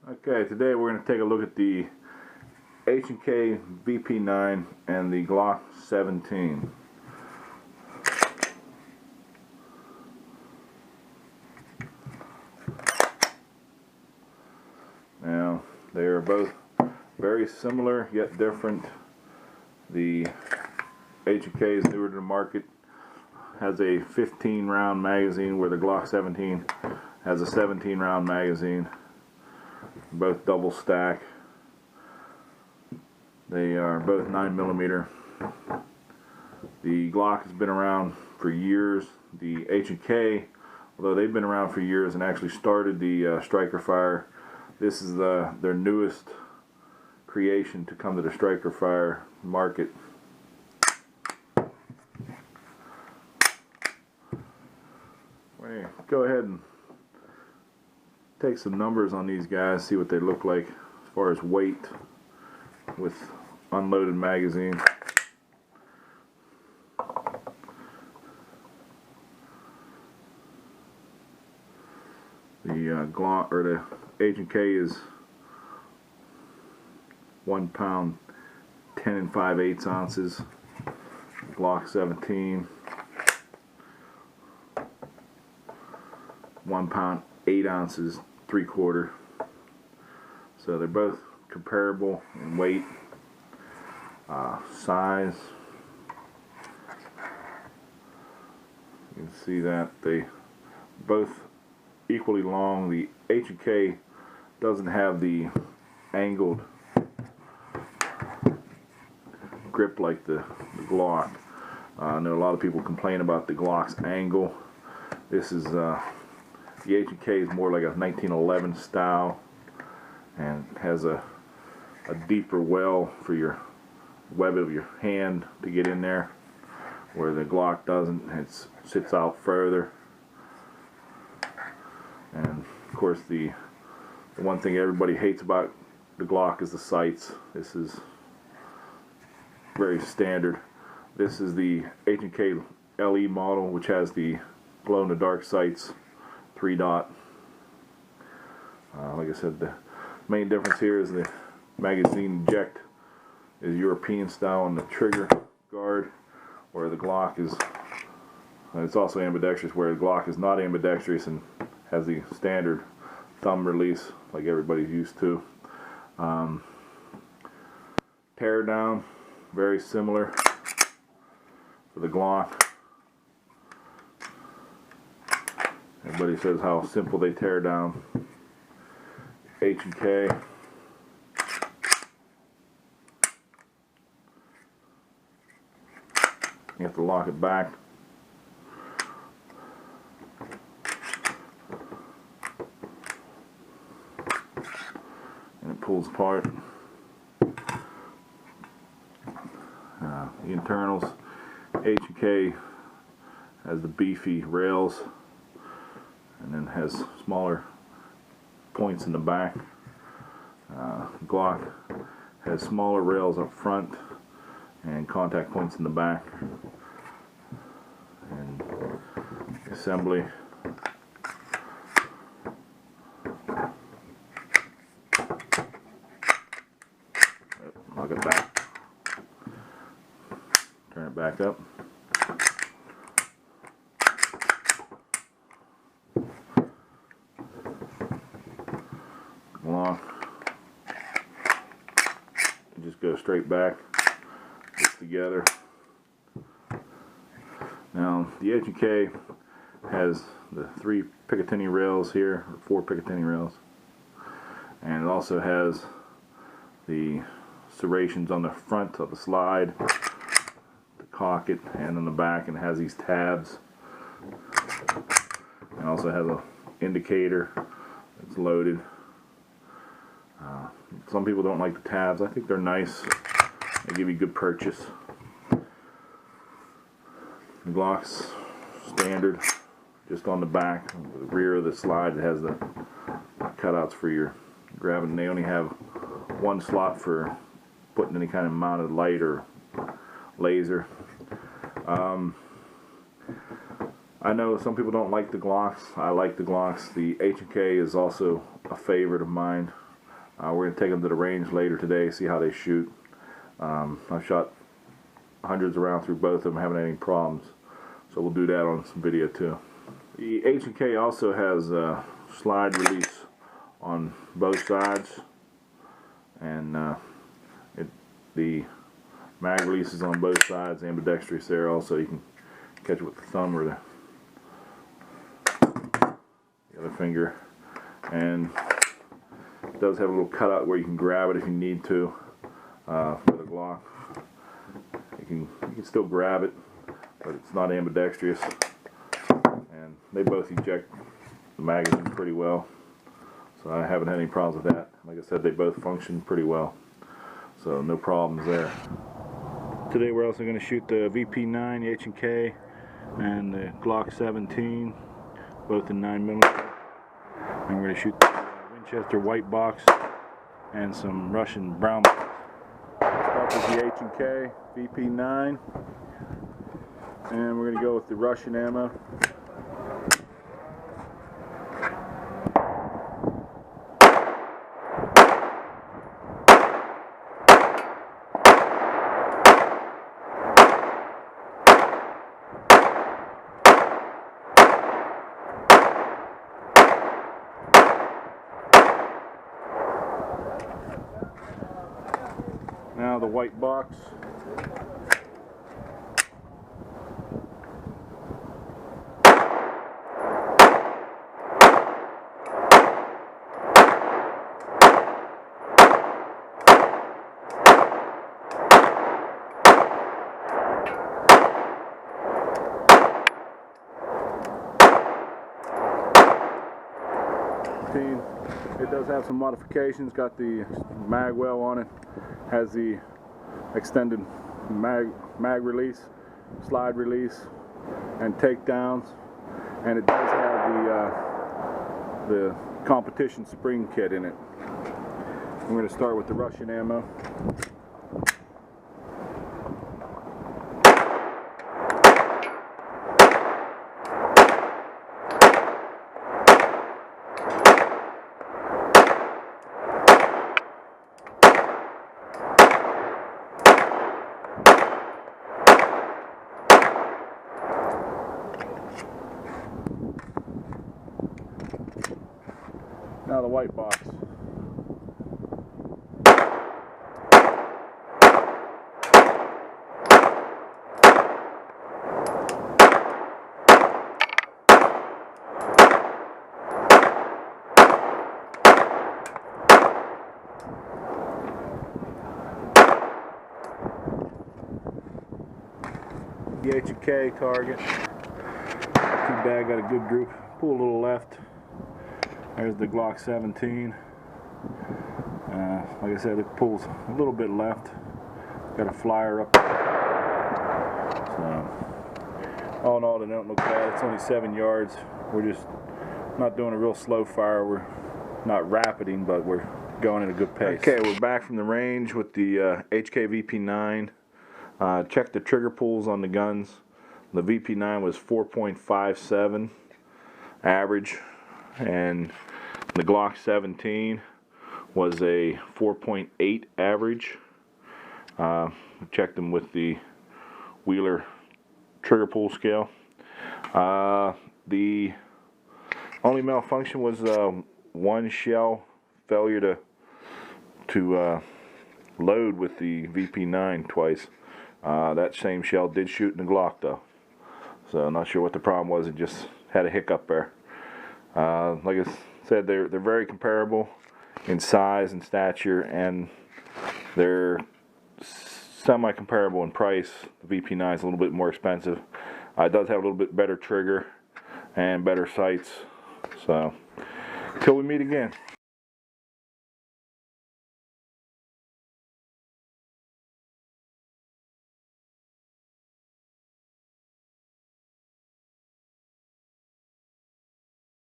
Okay, today we're going to take a look at the H&K VP-9 and the Glock 17. Now, they are both very similar yet different. The H&K is newer to the market, has a 15 round magazine, where the Glock 17 has a 17 round magazine. Both double stack. They are both 9mm. The Glock has been around for years. The H&K, although they've been around for years and actually started the striker fire, this is their newest creation to come to the striker fire market. Go ahead and take some numbers on these guys, see what they look like as far as weight with unloaded magazine. The Glock, or the H&K, is 1 pound 10 5/8 ounces. Glock 17, 1 pound 8 ounces 3/4. So they're both comparable in weight, size. You can see that they both equally long. The H&K doesn't have the angled grip like the Glock. I know a lot of people complain about the Glock's angle. This is the H&K is more like a 1911 style, and has a deeper well for your web of your hand to get in there, where the Glock doesn't. It sits out further. And of course, the one thing everybody hates about the Glock is the sights. This is very standard. This is the H&K LE model, which has the glow-in-the-dark sights, 3-dot. Like I said, the main difference here is the magazine eject is European style on the trigger guard, where the Glock is, it's also ambidextrous, where the Glock is not ambidextrous and has the standard thumb release like everybody's used to. Tear down, very similar for the Glock. Everybody says how simple they tear down. H&K, you have to lock it back. And it pulls apart. The internals, H&K has the beefy rails, and then has smaller points in the back. Glock has smaller rails up front and contact points in the back. And assembly, lock it back, turn it back up. Glock, you just go straight back, it's together. Now the H&K has the 3 Picatinny rails here, or 4 Picatinny rails, and it also has the serrations on the front of the slide to cock it, and on the back, and it has these tabs, and also has an indicator that's loaded. Some people don't like the tabs. I think they're nice. They give you good purchase. The Glock's standard, just on the back, the rear of the slide, it has the cutouts for your grabbing. They only have 1 slot for putting any kind of mounted light or laser. I know some people don't like the Glocks. I like the Glocks. The H&K is also a favorite of mine. We're going to take them to the range later today, see how they shoot. I've shot hundreds of rounds through both of them, haven't had any problems. So we'll do that on some video too. The H&K also has a slide release on both sides, and the mag release is on both sides, ambidextrous there also. You can catch it with the thumb or the other finger. And it does have a little cutout where you can grab it if you need to for the Glock. You can still grab it, but it's not ambidextrous. And they both eject the magazine pretty well, so I haven't had any problems with that. Like I said, they both function pretty well, so no problems there. Today we're also going to shoot the VP-9, the H&K, and the Glock 17, both in 9mm. And we're going to shoot the Winchester white box and some Russian brown box. Start with the H&K VP-9, and we're going to go with the Russian ammo. Now the white box. It does have some modifications. Got the mag well on it. Has the extended mag release, slide release, and takedowns. And it does have the competition spring kit in it. I'm going to start with the Russian ammo. Now the white box. The H&K target. Too bad, got a good group. Pull a little left. There's the Glock 17. Like I said, it pulls a little bit left. Got a flyer up. So, all in all, they don't look bad. It's only 7 yards. We're just not doing a real slow fire. We're not rapiding, but we're going at a good pace. Okay, we're back from the range with the H&K VP-9. Check the trigger pulls on the guns. The VP-9 was 4.57 average, and the Glock 17 was a 4.8 average. Checked them with the Wheeler trigger pull scale. The only malfunction was one shell failure to load with the VP-9 twice. That same shell did shoot in the Glock though, so I'm not sure what the problem was. It just had a hiccup there. Like I said, they're very comparable in size and stature, and they're semi-comparable in price. The VP-9 is a little bit more expensive. It does have a little bit better trigger and better sights. So, until we meet again.